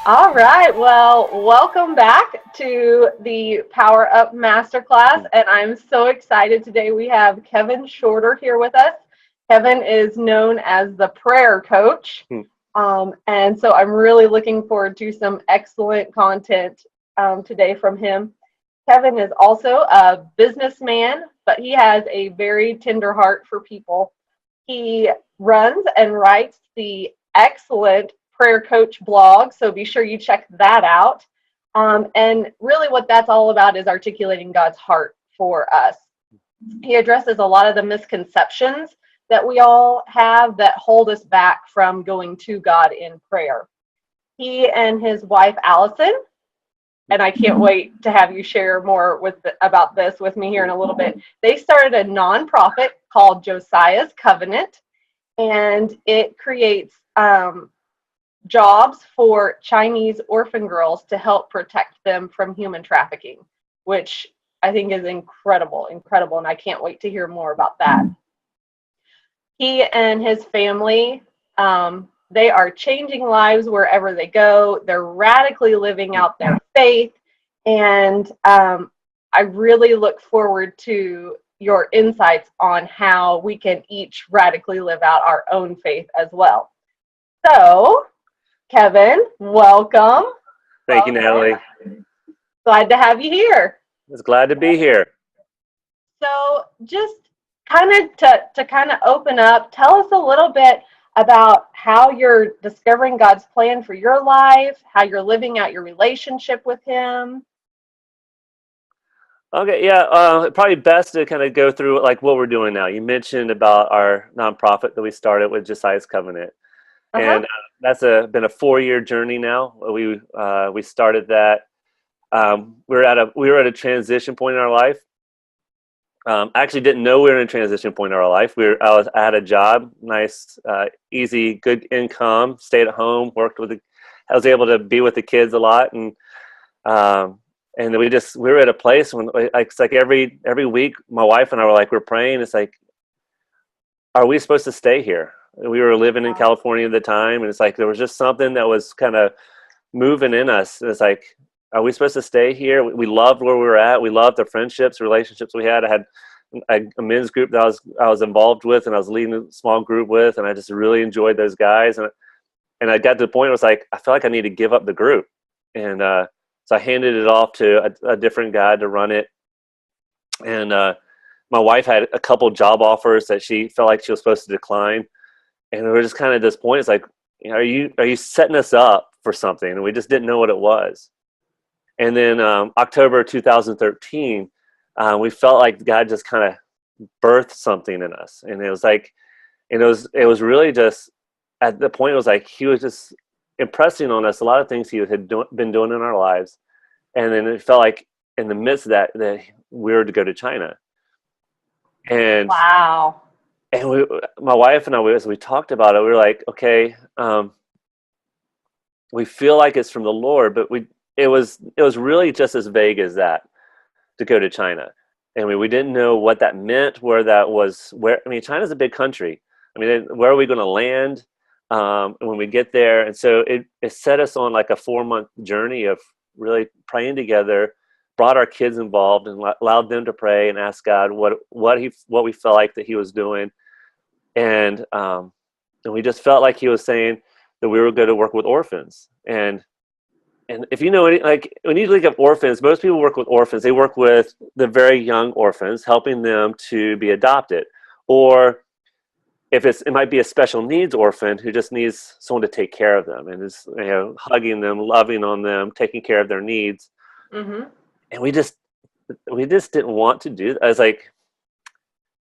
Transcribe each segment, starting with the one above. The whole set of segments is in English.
All right. Well, welcome back to the Power Up Masterclass. And I'm so excited today. We have Kevin Shorter here with us. Kevin is known as the prayer coach. Hmm. And so I'm really looking forward to some excellent content today from him. Kevin is also a businessman, but he has a very tender heart for people. He runs and writes the excellent Prayer Coach blog, so be sure you check that out. And really, what that's all about is articulating God's heart for us. He addresses a lot of the misconceptions that we all have that hold us back from going to God in prayer. He and his wife, Allison, and I can't wait to have you share more about this with me here in a little bit. They started a nonprofit called Josiah's Covenant, and it creates jobs for Chinese orphan girls to help protect them from human trafficking, which I think is incredible, and I can't wait to hear more about that. He and his family, they are changing lives wherever they go. They're radically living out their faith, and I really look forward to your insights on how we can each radically live out our own faith as well. So, Kevin, welcome. Thank you, Natalie. Glad to have you here. It's glad to be here. So, just kind of to kind of open up, tell us a little bit about how you're discovering God's plan for your life, how you're living out your relationship with Him. Okay, yeah, probably best to kind of go through like what we're doing now. You mentioned about our nonprofit that we started with Josiah's Covenant, Uh-huh. and that's been a 4-year journey now. We started that. We were at a transition point in our life. I actually didn't know we were in a transition point in our life. I had a job, nice, easy, good income, stayed at home, I was able to be with the kids a lot, and then we were at a place when it's like every week, my wife and I were like, we're praying. It's like, are we supposed to stay here? We were living in California at the time, and it's like there was just something that was kind of moving in us. It's like, are we supposed to stay here? We loved where we were at. We loved the friendships, relationships we had. I had a men's group that I was involved with, and I was leading a small group with, and I just really enjoyed those guys. And I got to the point where it was like, I feel like I need to give up the group. And so I handed it off to a different guy to run it. And my wife had a couple job offers that she felt like she was supposed to decline. And we were just kind of at this point, it's like, are you setting us up for something? And we just didn't know what it was. And then October 2013, we felt like God just kind of birthed something in us. And it was like, it was really just at the point, it was like He was just impressing on us a lot of things He had been doing in our lives. And then it felt like in the midst of that we were to go to China. And Wow. my wife and I, as we talked about it, we were like, okay, we feel like it's from the Lord, but it was really just as vague as that, to go to China. And we didn't know what that meant, China's a big country. I mean, where are we going to land when we get there? And so it set us on like a 4-month journey of really praying together, brought our kids involved and allowed them to pray and ask God what we felt like that He was doing. And we just felt like He was saying that we were going to work with orphans. And if you know, like when you think of orphans, most people work with orphans. They work with the very young orphans, helping them to be adopted. Or if it might be a special needs orphan who just needs someone to take care of them and is, hugging them, loving on them, taking care of their needs. Mm-hmm. And we just didn't want to do that. I was like,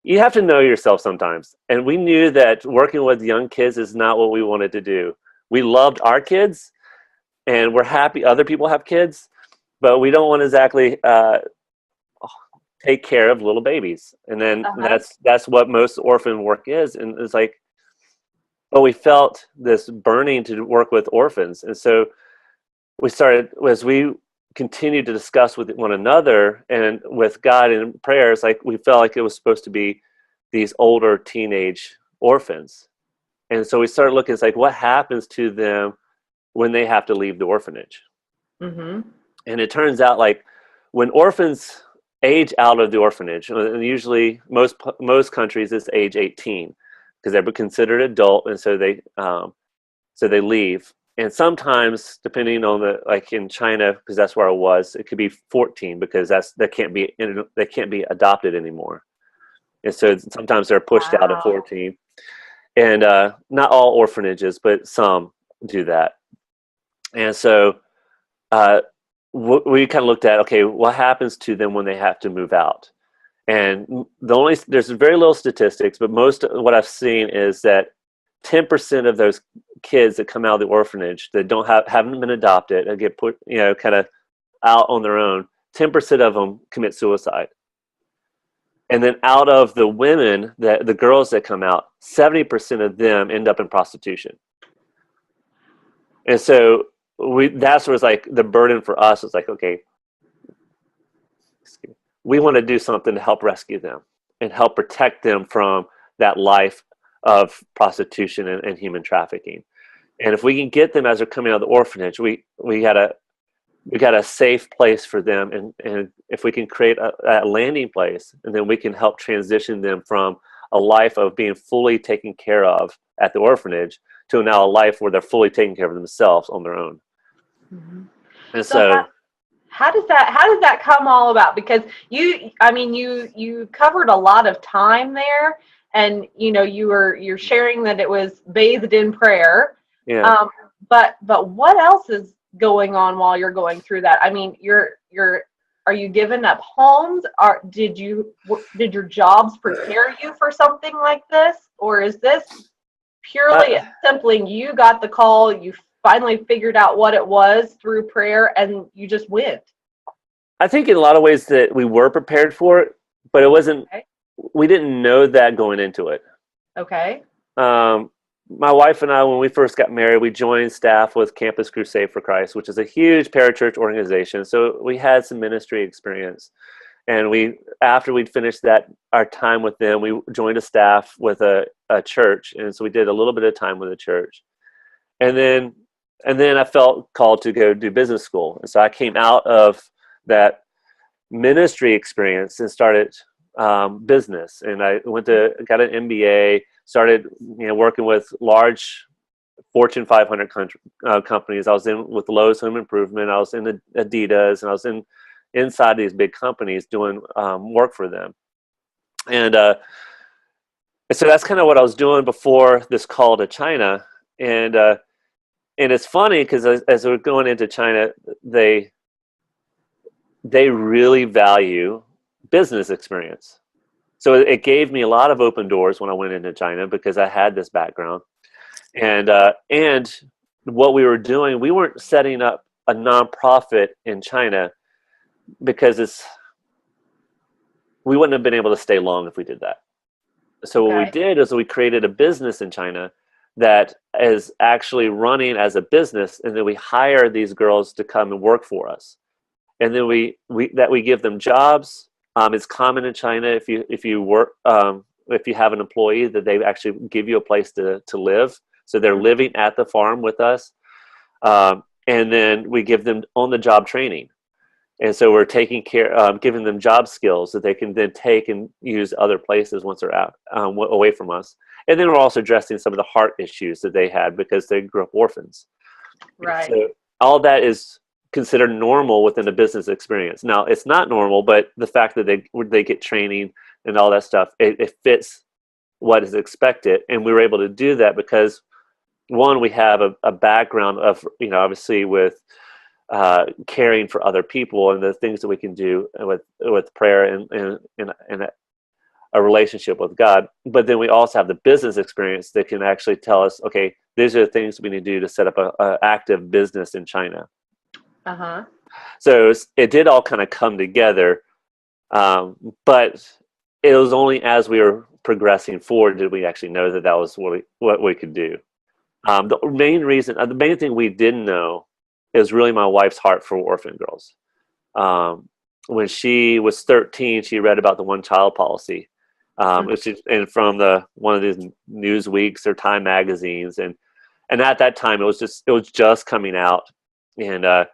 you have to know yourself sometimes. And we knew that working with young kids is not what we wanted to do. We loved our kids, and we're happy other people have kids, but we don't want to exactly take care of little babies. And then Uh-huh. that's what most orphan work is. And it's like, but we felt this burning to work with orphans. And so we started, as we continued to discuss with one another and with God in prayers, like we felt like it was supposed to be these older teenage orphans. And so we started looking, it's like, what happens to them when they have to leave the orphanage. Mm-hmm. And it turns out, like, when orphans age out of the orphanage, and usually most countries it's age 18 because they're considered adult, and so they leave. And sometimes, depending on like in China, because that's where I was, it could be 14 because they can't be adopted anymore. And so sometimes they're pushed out at Wow. 14. And not all orphanages, but some do that. And so uh, we kind of looked at, okay, what happens to them when they have to move out? And there's very little statistics, but most of what I've seen is that 10% of those kids that come out of the orphanage that haven't been adopted and get put, kind of out on their own, 10% of them commit suicide. And then out of the women, the girls that come out, 70% of them end up in prostitution. And so that's where it's like the burden for us is like, okay, we want to do something to help rescue them and help protect them from that life of prostitution and human trafficking. And if we can get them as they're coming out of the orphanage, we got a safe place for them. And if we can create a landing place, and then we can help transition them from a life of being fully taken care of at the orphanage to now a life where they're fully taking care of themselves on their own. Mm-hmm. And So how does that come all about? Because you covered a lot of time there, and you're sharing that it was bathed in prayer. yeah. But what else is going on while you're going through that? I mean, are you giving up homes? Did your jobs prepare you for something like this, or is this purely and simply you got the call, you finally figured out what it was through prayer, and you just went? I think in a lot of ways that we were prepared for it, but it wasn't. Okay. We didn't know that going into it. Okay. My wife and I, when we first got married, we joined staff with Campus Crusade for Christ, which is a huge parachurch organization. So we had some ministry experience. And after we'd finished our time with them, we joined a staff with a church. And so we did a little bit of time with the church. And then I felt called to go do business school. And so I came out of that ministry experience and started business. And I got an MBA, started working with large Fortune 500 companies. I was with Lowe's Home Improvement. I was in Adidas, and I was inside these big companies doing work for them. And so that's kind of what I was doing before this call to China. And it's funny because as we're going into China, they really value business experience. So it gave me a lot of open doors when I went into China because I had this background. And what we were doing, we weren't setting up a nonprofit in China because we wouldn't have been able to stay long if we did that. So what we did is we created a business in China that is actually running as a business, and then we hire these girls to come and work for us. And then we give them jobs. It's common in China if you work if you have an employee that they actually give you a place to live. So they're living at the farm with us, and then we give them on-the-job training. And so we're taking care, giving them job skills that they can then take and use other places once they're out away from us. And then we're also addressing some of the heart issues that they had because they grew up orphans. Right. So all that is considered normal within a business experience. Now, it's not normal, but the fact that they get training and all that stuff, it fits what is expected. And we were able to do that because, one, we have a background of, obviously with caring for other people and the things that we can do with prayer and a relationship with God. But then we also have the business experience that can actually tell us, okay, these are the things we need to do to set up an active business in China. Uh-huh. So it did all kind of come together, but it was only as we were progressing forward did we actually know that was what we could do. The main thing we didn't know is really my wife's heart for orphan girls. When she was 13, she read about the one-child policy, and from one of these Newsweeks or Time magazines, and And at that time, it was just coming out, and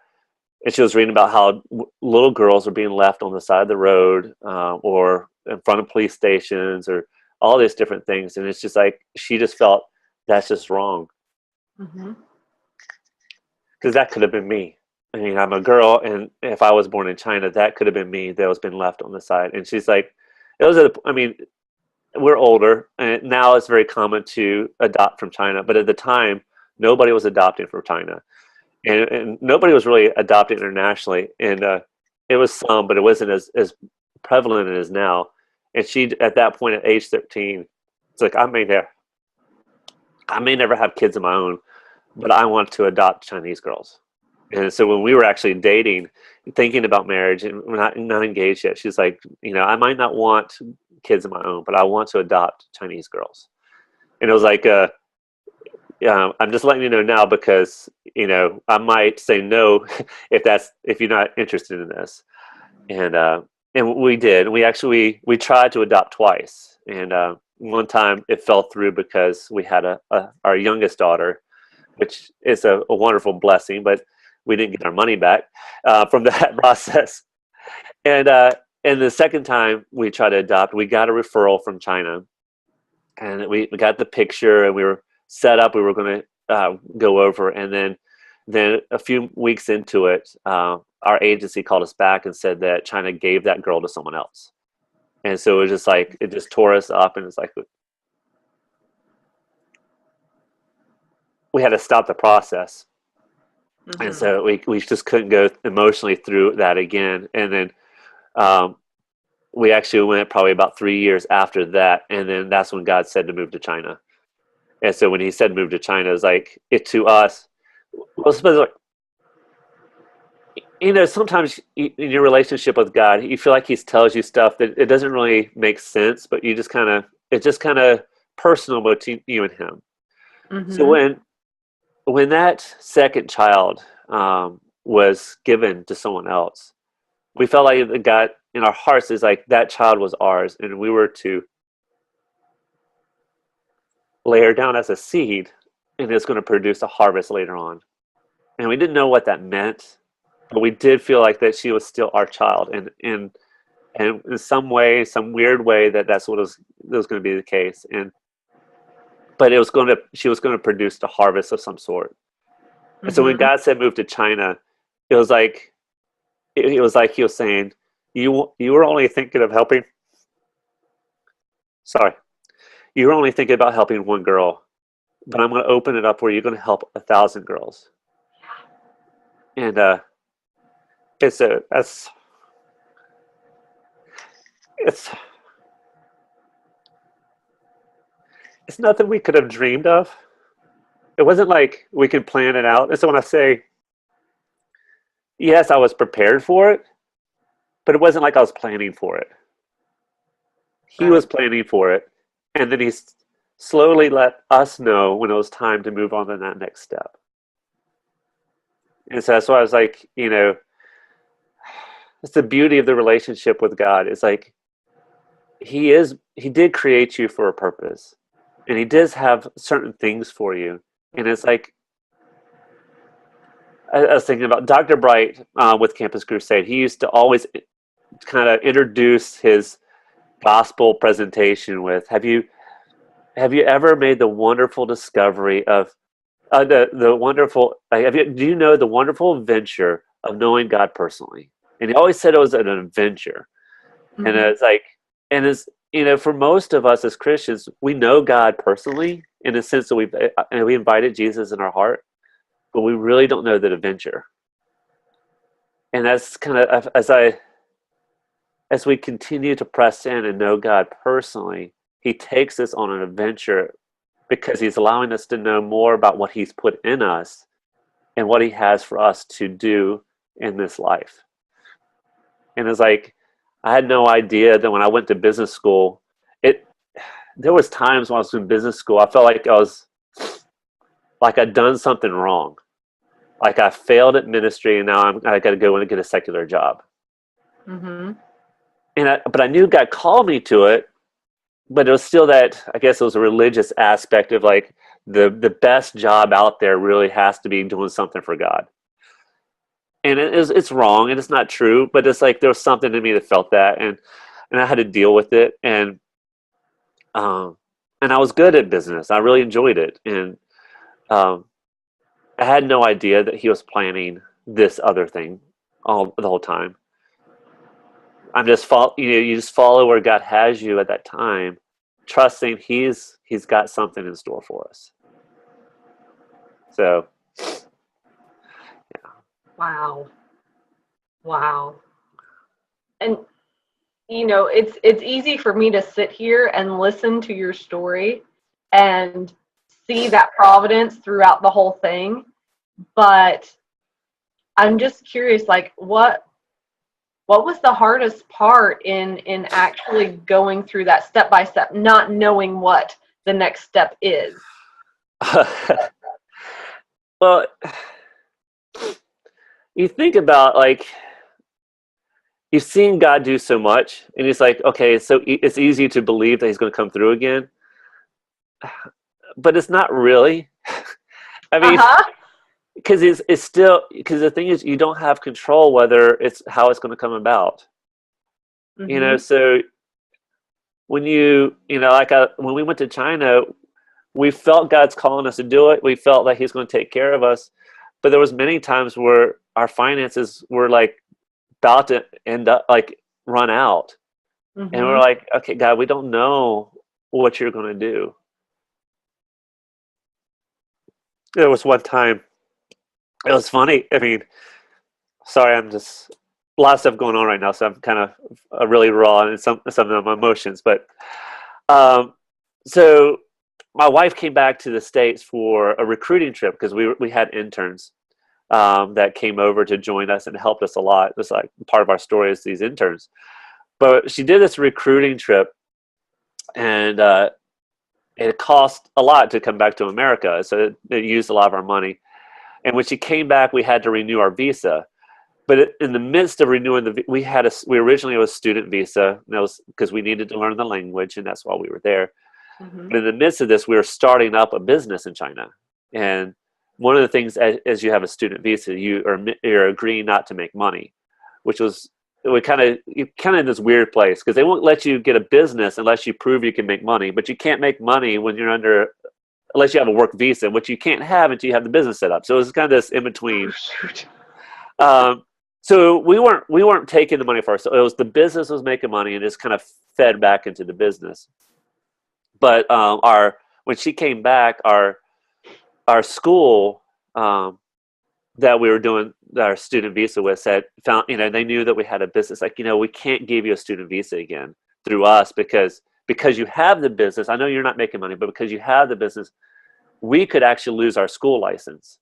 she was reading about how little girls are being left on the side of the road, or in front of police stations, or all these different things. And it's just like she just felt that's just wrong, Mm-hmm. because that could have been me. I mean, I'm a girl, and if I was born in China, that could have been me that was been left on the side. And she's like, I mean, we're older, and now it's very common to adopt from China. But at the time, nobody was adopting from China, and nobody was really adopting internationally. And it was some, but it wasn't as prevalent as it is now. And she, at that point, at age 13, it's like I may never have kids of my own, but I want to adopt Chinese girls. And so when we were actually dating, thinking about marriage, and we're not engaged yet, she's like, I might not want kids of my own, but I want to adopt Chinese girls. And it was like, I'm just letting you know now, because I might say no if you're not interested in this. And we did. We tried to adopt twice, and one time it fell through because we had our youngest daughter, which is a wonderful blessing, but we didn't get our money back from that process. And the second time we tried to adopt, we got a referral from China, and we got the picture, and we were set up. We were going to go over, and then a few weeks into it, our agency called us back and said that China gave that girl to someone else. And so it was just like, it just tore us up, and it's like we had to stop the process. Mm-hmm. And so we just couldn't go emotionally through that again. And then we actually went probably about 3 years after that, and then that's when God said to move to China. And so when he said move to China, it was like, it to us, well, sometimes in your relationship with God, you feel like he tells you stuff that it doesn't really make sense, but it's just kind of personal between you and him. Mm-hmm. So when that second child was given to someone else, we felt like God in our hearts is like that child was ours, and we were to lay her down as a seed, and it's going to produce a harvest later on. And we didn't know what that meant, but we did feel like that she was still our child, and in some way, some weird way, that's what was going to be the case. But she was going to produce a harvest of some sort. Mm-hmm. And so when God said move to China, it was like he was saying, you were only thinking of helping. Sorry, you were only thinking about helping one girl, but I'm going to open it up where you're going to help 1,000 girls. And it's nothing we could have dreamed of. It wasn't like we could plan it out. And so when I say, yes, I was prepared for it, but it wasn't like I was planning for it. He was planning for it, and then he slowly let us know when it was time to move on to that next step. And so that's why I was like, it's the beauty of the relationship with God. It's like he did create you for a purpose, and he does have certain things for you. And it's like, I was thinking about Dr. Bright with Campus Crusade. He used to always kind of introduce his gospel presentation with, have you ever made the wonderful discovery of the wonderful, do you know the wonderful adventure of knowing God personally? And he always said it was an adventure. Mm-hmm. And it's like, and it's, for most of us as Christians, we know God personally in the sense that we invited Jesus in our heart, but we really don't know that adventure. And that's kind of, as we continue to press in and know God personally, he takes us on an adventure because he's allowing us to know more about what he's put in us and what he has for us to do in this life. And it's like, I had no idea that when I went to business school, there was times when I was in business school, I felt like I'd done something wrong. Like I failed at ministry, and now I got to go in and get a secular job. Mm-hmm. But I knew God called me to it, but it was still that, I guess it was a religious aspect of like, the best job out there really has to be doing something for God. And it's wrong and it's not true, but it's like there was something in me that felt that, and I had to deal with it, um, and I was good at business. I really enjoyed it, and um, I had no idea that he was planning this other thing all the whole time. I'm just you just follow where God has you at that time, trusting He's got something in store for us. So Wow. Wow. And it's easy for me to sit here and listen to your story and see that providence throughout the whole thing, but I'm just curious, like what was the hardest part in actually going through that step by step, not knowing what the next step is? well, you think about, like, you've seen God do so much, and it's like, okay, so it's easy to believe that He's going to come through again, but it's not really. I mean, Uh-huh. because it's still, because the thing is, you don't have control whether it's how it's going to come about. Mm-hmm. So when when we went to China, we felt God's calling us to do it. We felt like He's going to take care of us, but there was many times where our finances were like about to end up, like, run out, and we're Mm-hmm. like, okay, God, we don't know what you're going to do. There was one time, it was funny. I mean, sorry, I'm just a lot of stuff going on right now, so I'm kind of really raw in some of my emotions. But um, so my wife came back to the States for a recruiting trip because we had interns that came over to join us and helped us a lot. It's like part of our story is these interns. But she did this recruiting trip, and it cost a lot to come back to America, so it used a lot of our money. And when she came back, we had to renew our visa. But in the midst of renewing we originally, it was student visa, and that was because we needed to learn the language, and that's why we were there. Mm-hmm. But in the midst of this, we were starting up a business in China, and one of the things, as you have a student visa, you're agreeing not to make money, which was, we kind of in this weird place because they won't let you get a business unless you prove you can make money, but you can't make money when you're under, unless you have a work visa, which you can't have until you have the business set up. So it was kind of this in between. Um, so we weren't taking the money for ourselves. It was the business was making money and just kind of fed back into the business. But when she came back, our school that we were doing our student visa with found, they knew that we had a business. Like, we can't give you a student visa again through us because you have the business. I know you're not making money, but because you have the business, we could actually lose our school license,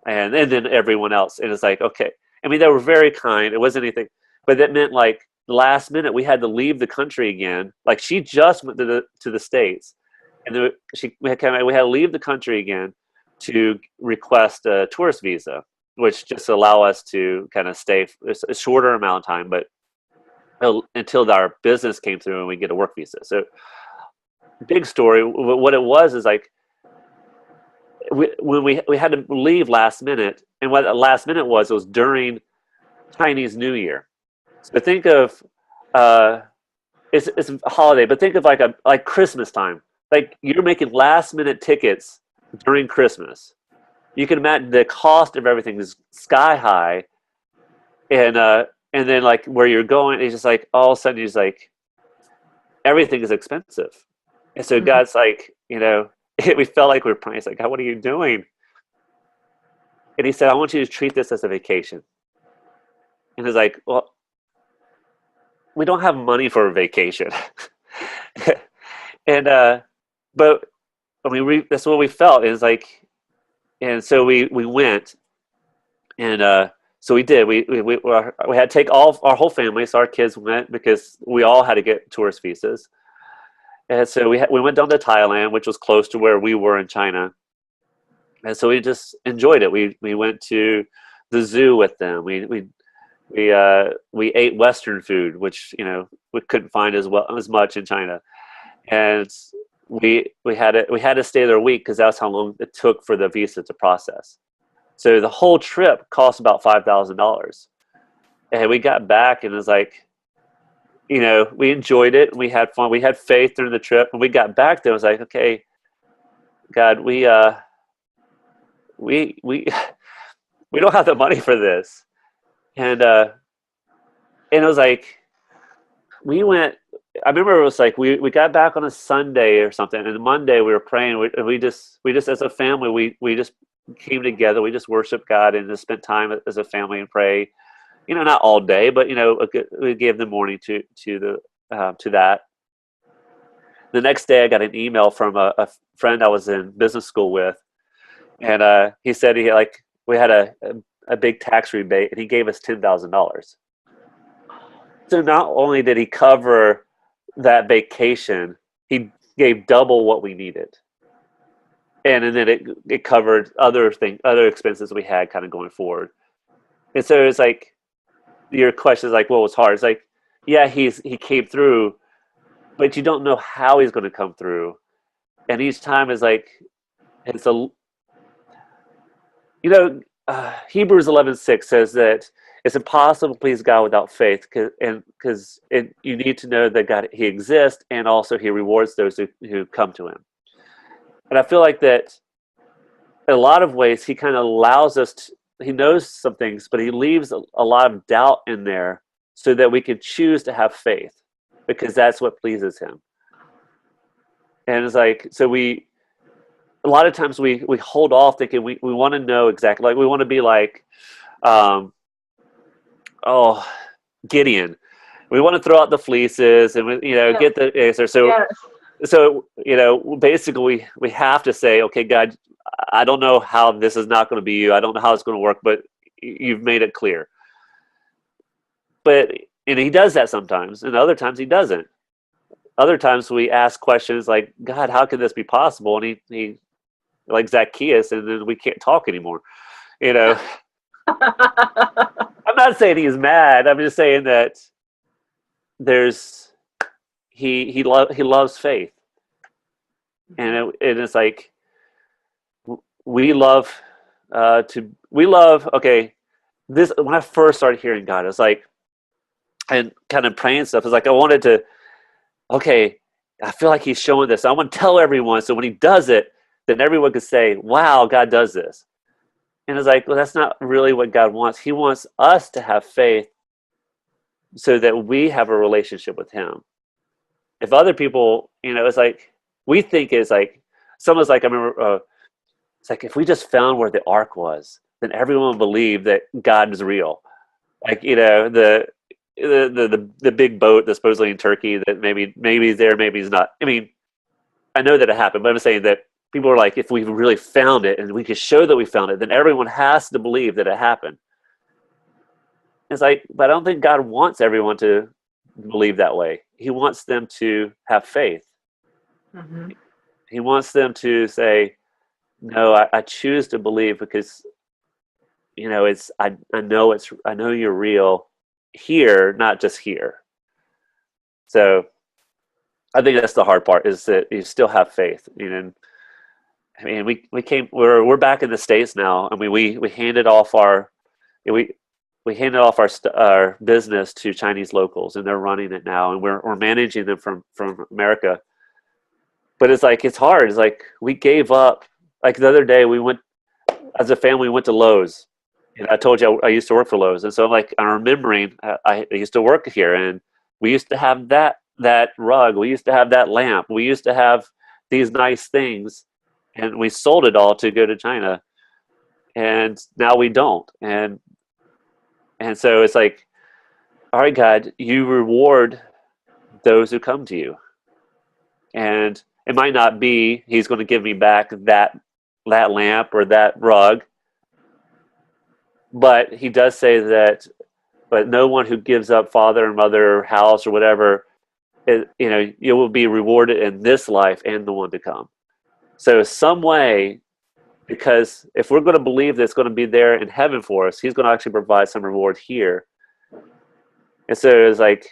and then everyone else. And it's like, okay. I mean, they were very kind. It wasn't anything, but that meant, like, last minute we had to leave the country again. Like, she just went to the States, and then we had to leave the country again to request a tourist visa, which just allow us to kind of stay a shorter amount of time, but until our business came through and we get a work visa. So, big story. What it was is, like, when we had to leave last minute, and what last minute was, it was during Chinese New Year. So think of it's a holiday, but think of like Christmas time. Like, you're making last minute tickets during Christmas. You can imagine the cost of everything is sky high, and then, like, where you're going, it's just like all of a sudden you're just like, everything is expensive, and so Mm-hmm. God's like, we felt like we were praying. It's like, God, what are you doing? And He said, I want you to treat this as a vacation. And it's like, well, we don't have money for a vacation. and but I mean, that's what we felt. Is like, and so we went, and so we did. We had to take all our whole family. So our kids went because we all had to get tourist visas. And so we went down to Thailand, which was close to where we were in China. And so we just enjoyed it. We went to the zoo with them. We ate Western food, which we couldn't find as much in China, and we had to stay there a week because that's how long it took for the visa to process. So the whole trip cost about $5,000, and we got back and it was like, we enjoyed it and we had fun. We had faith during the trip, and we got back there. I was like, okay, God, we we don't have the money for this, and it was like we went. I remember it was like we got back on a Sunday or something, and Monday we were praying. We just as a family we just came together. We just worshiped God and just spent time as a family and pray. Not all day, but we gave the morning to that. The next day, I got an email from a friend I was in business school with, and he said we had a big tax rebate, and he gave us $10,000. So not only did he cover that vacation, he gave double what we needed, and then it covered other expenses we had kind of going forward. And so it's like your question is like, what was hard? It's like, yeah, he came through, but you don't know how he's going to come through, and each time is like it's a Hebrews 11:6 says that it's impossible to please God without faith, because you need to know that God, He exists, and also He rewards those who come to Him. And I feel like that in a lot of ways He kind of allows us to, He knows some things, but He leaves a lot of doubt in there so that we can choose to have faith, because that's what pleases Him. And it's like, so a lot of times we hold off thinking we want to know exactly, like we want to be like, Gideon. We want to throw out the fleeces and get the answer. So Yes. so basically we have to say, okay, God, I don't know how this is not going to be you. I don't know how it's going to work, but you've made it clear. And He does that sometimes, and other times He doesn't. Other times we ask questions like, God, how can this be possible? And he like Zacchaeus, and then we can't talk anymore. I'm not saying He's mad. I'm just saying that he loves faith, and it's like we love okay. This, when I first started hearing God, it's like, and kind of praying stuff, it's like I wanted to, okay, I feel like He's showing this. I want to tell everyone, so when He does it, then everyone could say, wow, God does this. And it's like, well, that's not really what God wants. He wants us to have faith so that we have a relationship with Him. If other people, it's like, we think it's like, someone's like, I remember, it's like, if we just found where the ark was, then everyone would believe that God is real. Like, the big boat that's supposedly in Turkey that maybe he's there, maybe he's not. I mean, I know that it happened, but I'm saying that people are like, if we really found it and we could show that we found it, then everyone has to believe that it happened. It's like, but I don't think God wants everyone to believe that way. He wants them to have faith. Mm-hmm. He wants them to say, no, I choose to believe because, I know you're real here, not just here. So I think that's the hard part, is that you still have faith. I mean, we're back in the States now. I mean, we handed off our our business to Chinese locals, and they're running it now, and we're managing them from America. But it's like, it's hard. It's like we gave up. Like the other day, we went as a family. We went to Lowe's, and I told you I used to work for Lowe's, and so I'm remembering I used to work here, and we used to have that rug. We used to have that lamp. We used to have these nice things, and we sold it all to go to China, and now we don't. And so it's like, all right, God, you reward those who come to you, and it might not be He's going to give me back that lamp or that rug, but He does say that, but no one who gives up father and mother or house or whatever, you will be rewarded in this life and the one to come. So some way, because if we're going to believe that it's going to be there in heaven for us, He's going to actually provide some reward here. And so it's like,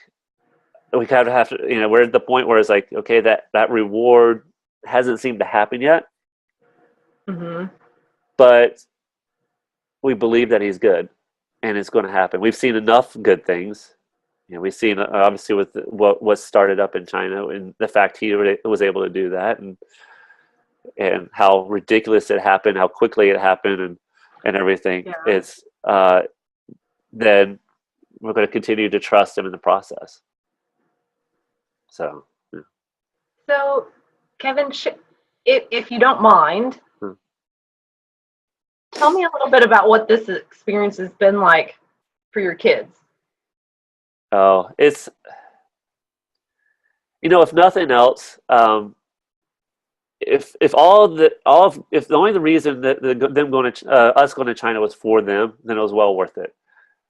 we kind of have to, we're at the point where it's like, okay, that reward hasn't seemed to happen yet, Mhm. but we believe that he's good and it's going to happen. We've seen enough good things. We've seen obviously with what was started up in China and the fact he was able to do that, and how ridiculous it happened, how quickly it happened, and everything. Yeah. It's then we're going to continue to trust him in the process. So, yeah. So, Kevin, if you don't mind, Hmm. tell me a little bit about what this experience has been like for your kids. Oh, it's, if nothing else, if if the only reason that them going to us going to China was for them, then it was well worth it.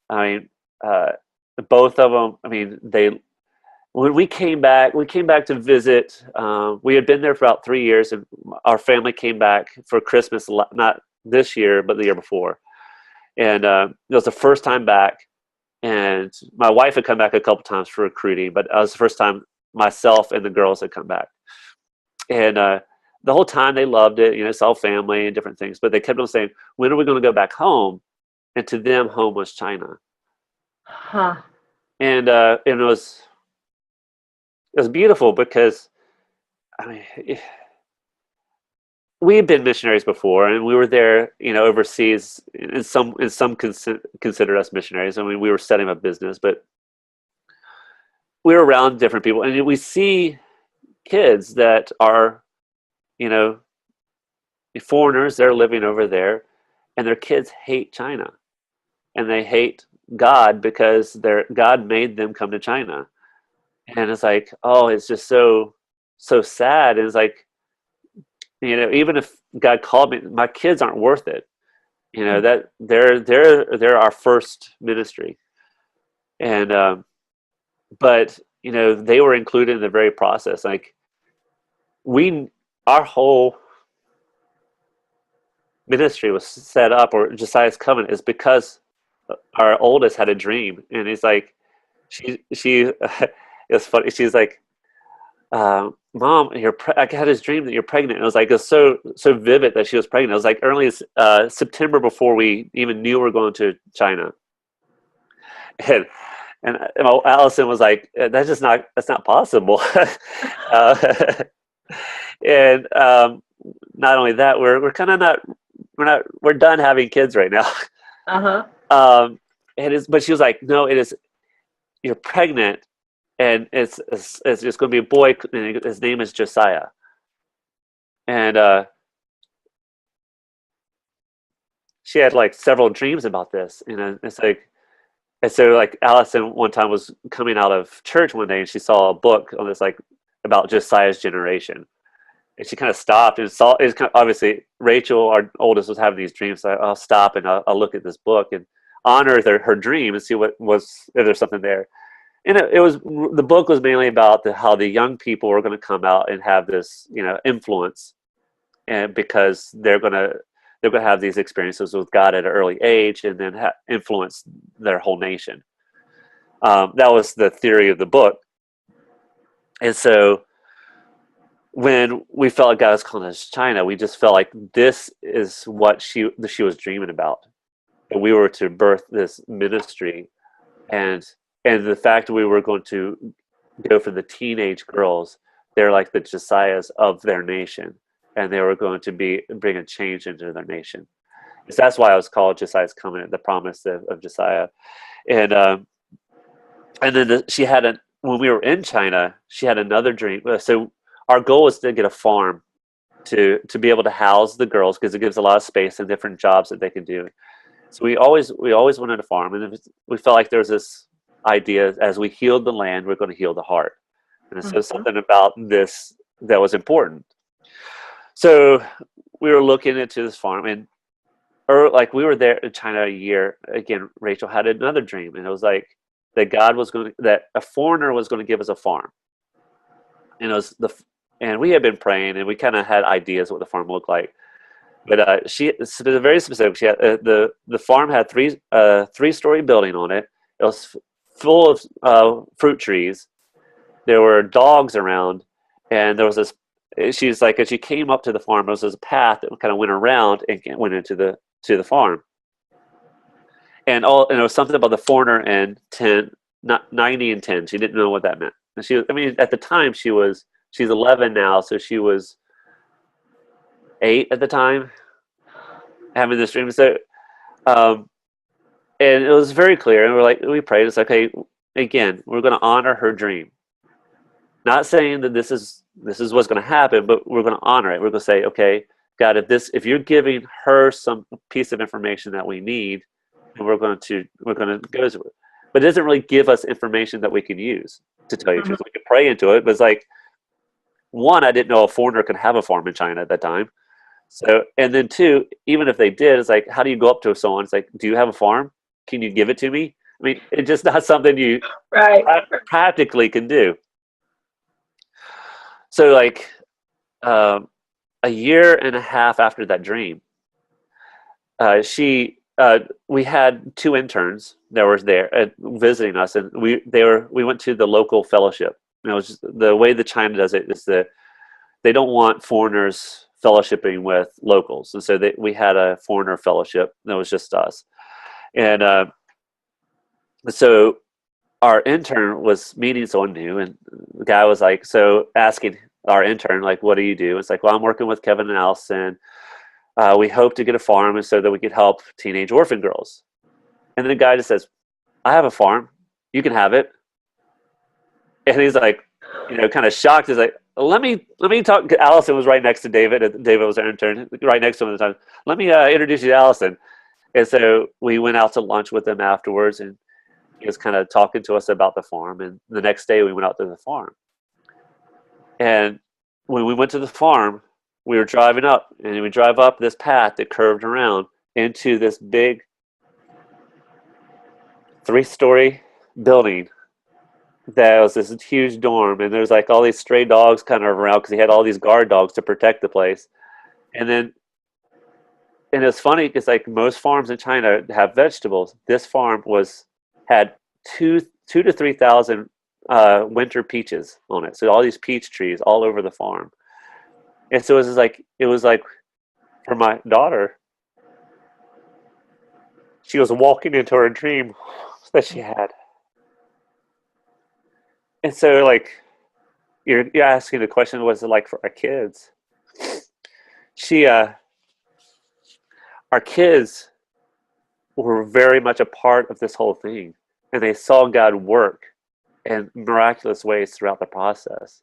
I mean, uh, both of them. I mean, when we came back to visit. We had been there for about 3 years, and our family came back for Christmas, not this year, but the year before. And it was the first time back. And my wife had come back a couple times for recruiting, but it was the first time myself and the girls had come back. And the whole time they loved it. It's all family and different things. But they kept on saying, "When are we going to go back home?" And to them, home was China. Huh. And it was beautiful because, I mean, we had been missionaries before, and we were there, overseas. And some considered us missionaries. I mean, we were setting up business, but we were around different people, and we see kids that are, you know, foreigners. They're living over there, and their kids hate China, and they hate God because God made them come to China. And it's like, oh, it's just so sad. And it's like, even if God called me, my kids aren't worth it. That they're our first ministry. And but they were included in the very process. Like, our whole ministry was set up, or Josiah's covenant is because our oldest had a dream, and he's like, she it's funny. She's like, "Mom, I had this dream that you're pregnant." And it was like, it's so vivid that she was pregnant. It was like early as September, before we even knew we were going to China. And Allison was like, that's not possible. uh, and not only that, we're kind of not we're done having kids right now. Uh-huh. But she was like, no, it is, you're pregnant, and it's going to be a boy, and his name is Josiah. And she had like several dreams about this, and it's like, and so like Allison one time was coming out of church one day, and she saw a book on this, like, about Josiah's generation, and she kind of stopped and saw, it's kind of, obviously Rachel, our oldest, was having these dreams. So I'll stop and I'll look at this book and honor her dream and see if there's something there. And the book was mainly about how the young people were going to come out and have this, influence, and because they're going to have these experiences with God at an early age, and then influence their whole nation. That was the theory of the book. And so when we felt like God was calling us China, we just felt like this is what she was dreaming about, and we were to birth this ministry. And the fact that we were going to go for the teenage girls, they're like the Josiahs of their nation, and they were going to bring a change into their nation. So that's why I was called Josiah's Covenant, the promise of Josiah. And then she had when we were in China, she had another dream. So our goal was to get a farm to be able to house the girls, because it gives a lot of space and different jobs that they can do. So we always wanted a farm, and we felt like there was this idea, as we healed the land, we're going to heal the heart. And so something about this that was important. So we were looking into this farm, and like, we were there in China a year. Again, Rachel had another dream, and it was like that that a foreigner was going to give us a farm. And it was and we had been praying, and we kind of had ideas what the farm looked like. But she was very specific. She had the farm had three-story building on it. It was full of fruit trees. There were dogs around, and there was this she's like, as she came up to the farm, there was a path that kind of went around and went into the farm. And it was something about the foreigner and 10, not 90 and 10. She didn't know what that meant. And at the time she's 11 now, so she was 8 at the time, having this dream. So, and it was very clear. And we prayed. It's like, okay, again, we're going to honor her dream. Not saying that this is what's going to happen, but we're going to honor it. We're going to say, okay, God, if you're giving her some piece of information that we need, and we're going to go to it. But it doesn't really give us information that we can use, to tell you the truth. We can pray into it, but it's like, one, I didn't know a foreigner could have a farm in China at that time. So, and then two, even if they did, it's like, how do you go up to someone? It's like, do you have a farm? Can you give it to me? I mean, it's just not something you practically can do. So, like, a year and a half after that dream, we had 2 interns that were there visiting us, and we went to the local fellowship. It was just, the way that China does it is that they don't want foreigners fellowshipping with locals, and so we had a foreigner fellowship that was just us. And so our intern was meeting someone new, and the guy was like, so asking our intern, like, what do you do? It's like, well, I'm working with Kevin and Allison. We hope to get a farm and so that we could help teenage orphan girls. And then the guy just says, I have a farm. You can have it. And he's like, kind of shocked. He's like, let me talk. Allison was right next to David. And David was our intern, right next to him at the time. Let me introduce you to Allison. And so we went out to lunch with them afterwards, and he was kind of talking to us about the farm. And the next day we went out to the farm. And when we went to the farm, we were driving up, and we drive up this path that curved around into this big 3-story building that was this huge dorm, and there's like all these stray dogs kind of around because he had all these guard dogs to protect the place. And it's funny because like most farms in China have vegetables. This farm had 2,000 to 3,000 winter peaches on it. So all these peach trees all over the farm. And so it was like for my daughter, she was walking into her dream that she had. And so like you're asking the question, what's it like for our kids? Our kids were very much a part of this whole thing, and they saw God work in miraculous ways throughout the process.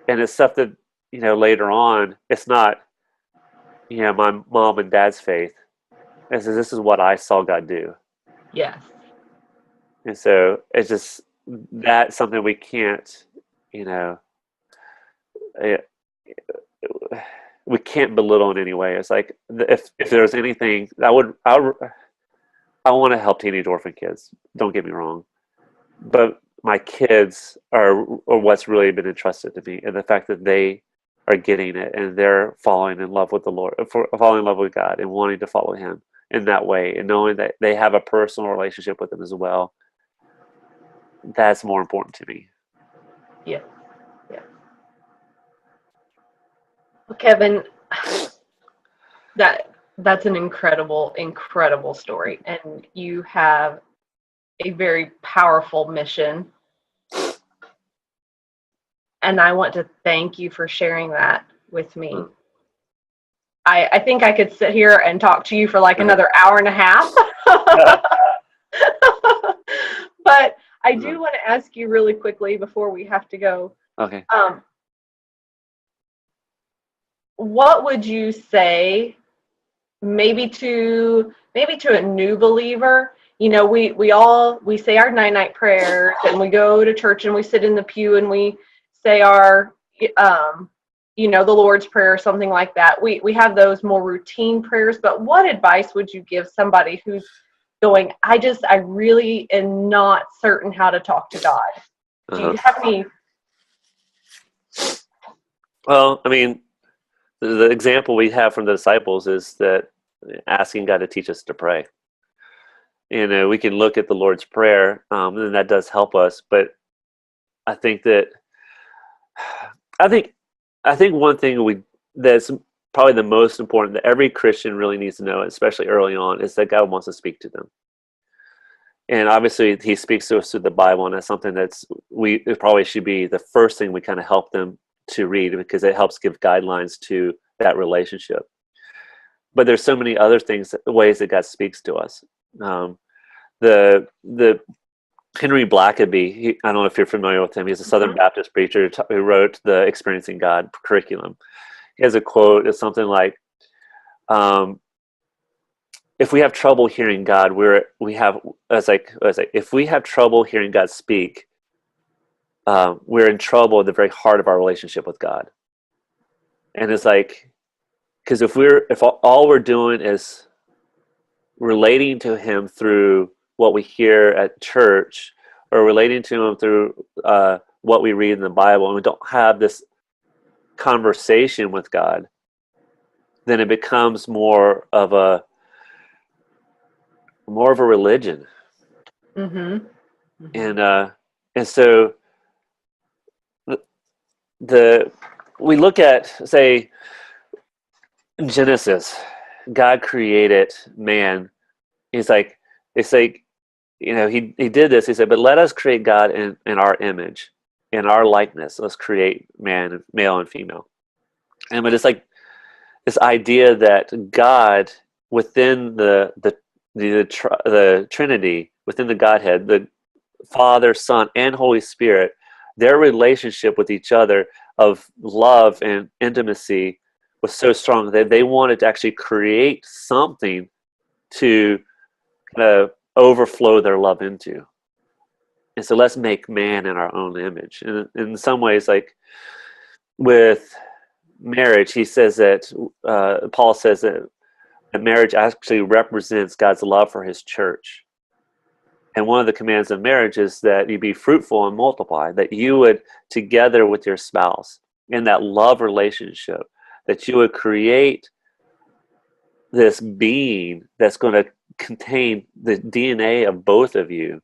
And it's stuff that, later on, it's not, my mom and dad's faith. This is what I saw God do. Yes. And so it's just, that's something we can't, we can't belittle in any way. It's like, if there's anything, I want to help teenage orphan kids. Don't get me wrong. But my kids are what's really been entrusted to me, and the fact that they are getting it and they're falling in love with the Lord, falling in love with God, and wanting to follow Him in that way, and knowing that they have a personal relationship with Him as well. That's more important to me. Yeah. Well, Kevin, that's an incredible story, and you have a very powerful mission. And I want to thank you for sharing that with me. I think I could sit here and talk to you for like another hour and a half. But I do want to ask you really quickly before we have to go. Okay. What would you say maybe to a new believer? We say our night prayers, and we go to church and we sit in the pew and we say our the Lord's Prayer or something like that. We have those more routine prayers, but what advice would you give somebody who's going, I really am not certain how to talk to God? Do you have any? Well, I mean, the example we have from the disciples is that asking God to teach us to pray. We can look at the Lord's Prayer, and that does help us. But I think I think one thing that's probably the most important that every Christian really needs to know, especially early on, is that God wants to speak to them. And obviously, He speaks to us through the Bible, and that's something it probably should be the first thing we kind of help them to read, because it helps give guidelines to that relationship. But there's so many other ways that God speaks to us. The Henry Blackaby, I don't know if you're familiar with him. He's a Southern Baptist preacher who wrote the Experiencing God curriculum. He has a quote. It's something like, "If we have trouble hearing God, if we have trouble hearing God speak, we're in trouble at the very heart of our relationship with God." And it's like, because if all we're doing is relating to Him through what we hear at church, or relating to Him through what we read in the Bible, and we don't have this conversation with God, then it becomes more of a religion. Mm-hmm. And so we look at, say, Genesis. God created man. It's like he did this. He said, but let us create God in our image, in our likeness. Let's create man, male and female. But it's like this idea that God, within the Trinity, within the Godhead, the Father, Son, and Holy Spirit, their relationship with each other of love and intimacy was so strong that they wanted to actually create something to kind of overflow their love into. And so let's make man in our own image. And in some ways, like with marriage, he says that Paul says that marriage actually represents God's love for His church. And one of the commands of marriage is that you be fruitful and multiply, that you would, together with your spouse, in that love relationship, that you would create this being that's going to contain the DNA of both of you,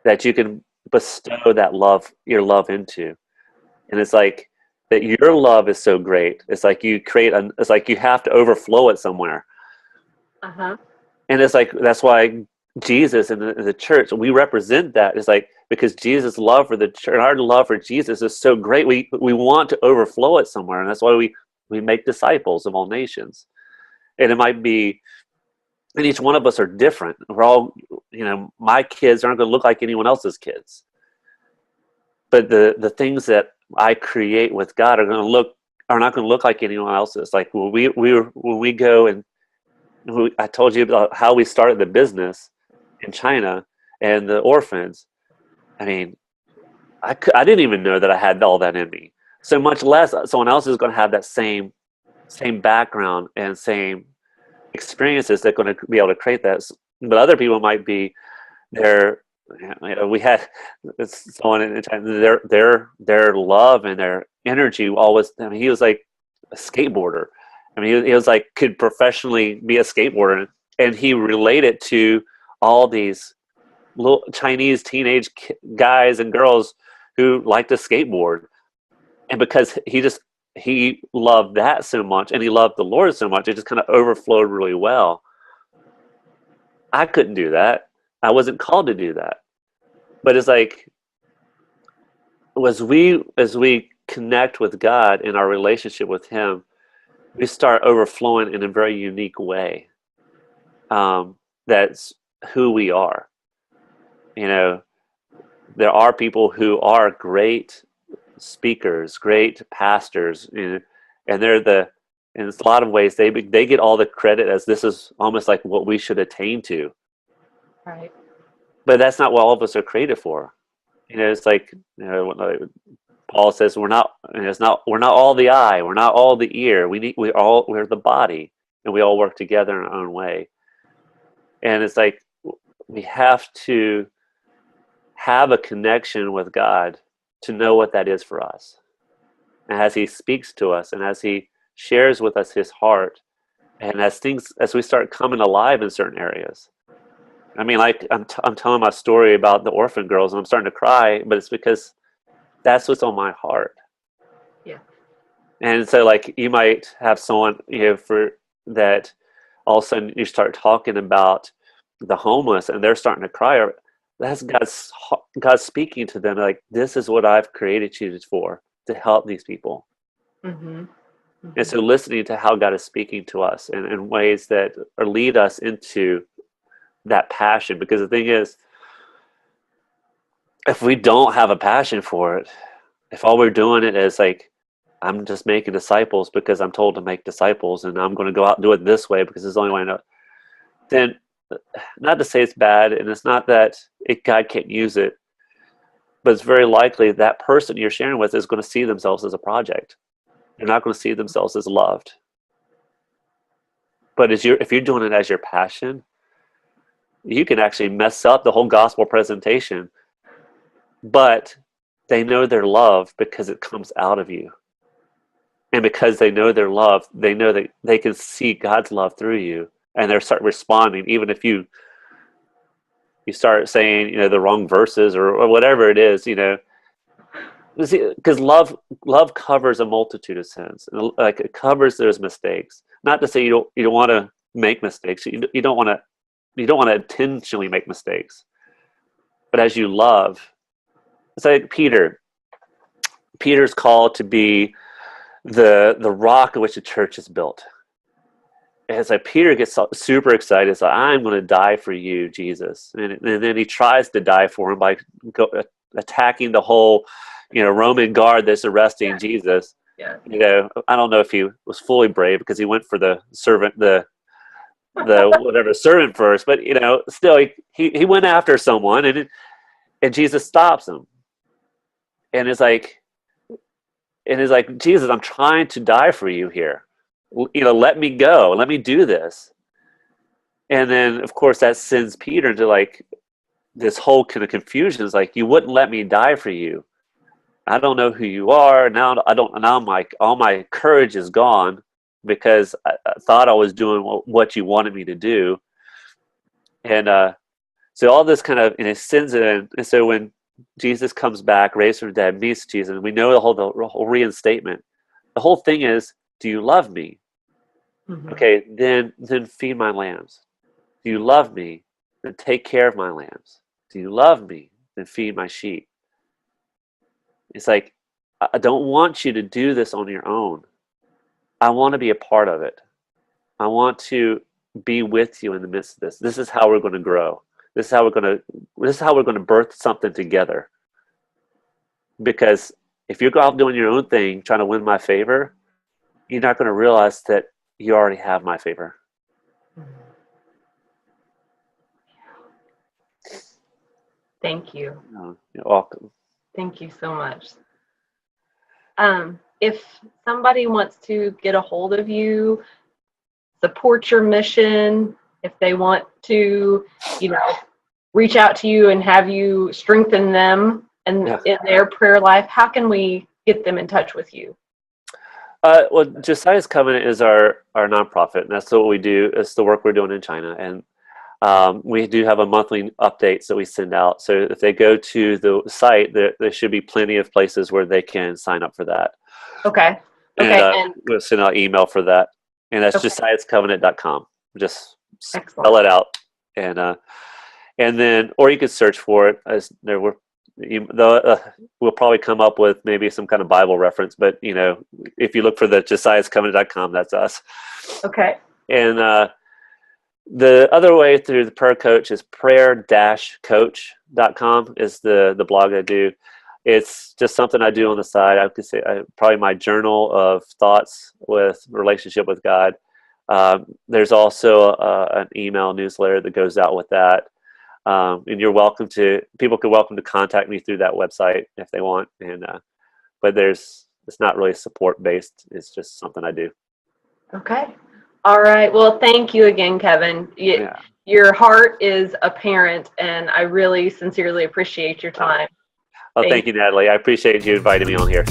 that you can bestow that love, your love into. And it's like that your love is so great. It's like it's like you have to overflow it somewhere. Uh-huh. And it's like, that's why Jesus and the church, we represent that. It's like, because Jesus' love for the church, our love for Jesus is so great, we want to overflow it somewhere. And that's why we make disciples of all nations. And it might be, and each one of us are different. We're all, my kids aren't going to look like anyone else's kids. But the things that I create with God are not going to look like anyone else's. Like when we go and I told you about how we started the business in China and the orphans. I mean, I didn't even know that I had all that in me. So much less someone else is going to have that same background and same experiences that are going to be able to create that. But other people might be there. We had someone in China, their love and their energy always. I mean, he was like a skateboarder. I mean, he was like, could professionally be a skateboarder, and he related to all these little Chinese teenage guys and girls who like to skateboard. And because he loved that so much, and he loved the Lord so much, it just kind of overflowed really well. I couldn't do that. I wasn't called to do that. But it's like, as we connect with God in our relationship with Him, we start overflowing in a very unique way. That's who we are. There are people who are great speakers, great pastors, and they're in a lot of ways they get all the credit, as this is almost like what we should attain to. Right. But that's not what all of us are created for. It's like, Paul says we're not all the eye, we're not all the ear. We're the body, and we all work together in our own way. And it's like we have to have a connection with God to know what that is for us. And as He speaks to us, and as He shares with us His heart, and as we start coming alive in certain areas. I mean, like I'm telling my story about the orphan girls, and I'm starting to cry, but it's because that's what's on my heart. Yeah. And so like you might have someone, for that, all of a sudden you start talking about the homeless and they're starting to cry. Or that's God speaking to them like, this is what I've created you for, to help these people. Mm-hmm. And so listening to how God is speaking to us in ways that lead us into that passion. Because the thing is, if we don't have a passion for it, if all we're doing it is like, I'm just making disciples because I'm told to make disciples, and I'm going to go out and do it this way because it's the only way I know, then not to say it's bad, and it's not that God can't use it, but it's very likely that person you're sharing with is going to see themselves as a project. They're not going to see themselves as loved. But if you're doing it as your passion, you can actually mess up the whole gospel presentation. But they know they're loved because it comes out of you. And because they know they're loved, they know that they can see God's love through you. And they start responding, even if you start saying, the wrong verses or whatever it is, because love covers a multitude of sins. Like, it covers those mistakes. Not to say you don't want to make mistakes. You don't want to intentionally make mistakes. But as you love, it's like Peter's called to be the rock on which the church is built. And it's like Peter gets super excited. It's like, I'm going to die for you, Jesus. And then he tries to die for him by attacking the whole, Roman guard that's arresting Jesus. Yeah. I don't know if he was fully brave because he went for the servant, the whatever servant first, but still he went after someone, and Jesus stops him. And it's like, Jesus, I'm trying to die for you here. Let me go. Let me do this. And then, of course, that sends Peter into like this whole kind of confusion. It's like, you wouldn't let me die for you. I don't know who you are now. Now all my courage is gone because I thought I was doing what you wanted me to do. And so all this kind of, and it sends it in. And so when Jesus comes back, raised from the dead, meets Jesus, and we know the whole reinstatement. The whole thing is, do you love me? Mm-hmm. Okay, then feed my lambs. Do you love me? Then take care of my lambs. Do you love me? Then feed my sheep. It's like, I don't want you to do this on your own. I want to be a part of it. I want to be with you in the midst of this. This is how we're going to grow. This is how we're going to birth something together. Because if you're out doing your own thing, trying to win my favor, you're not going to realize that you already have my favor. Thank you. You're welcome. Thank you so much. If somebody wants to get a hold of you, support your mission, if they want to, reach out to you and have you strengthen them in their prayer life, how can we get them in touch with you? Well, Josiah's Covenant is our nonprofit, and that's what we do. It's the work we're doing in China. And we do have a monthly updates that we send out. So if they go to the site, there should be plenty of places where they can sign up for that. Okay. And we'll send out email for that. And that's josiahscovenant.com. Just spell it out. And then, or you could search for it. We'll probably come up with maybe some kind of Bible reference. But, if you look for the josiahscovenant.com, that's us. Okay. And the other way through the prayer coach is prayer-coach.com is the blog I do. It's just something I do on the side. I could say probably my journal of thoughts with relationship with God. There's also an email newsletter that goes out with that. And people are welcome to contact me through that website if they want. And but it's not really support based. It's just something I do. Okay. All right. Well, thank you again, Kevin. Your heart is apparent, and I really sincerely appreciate your time. Well, thank you, Natalie. I appreciate you inviting me on here.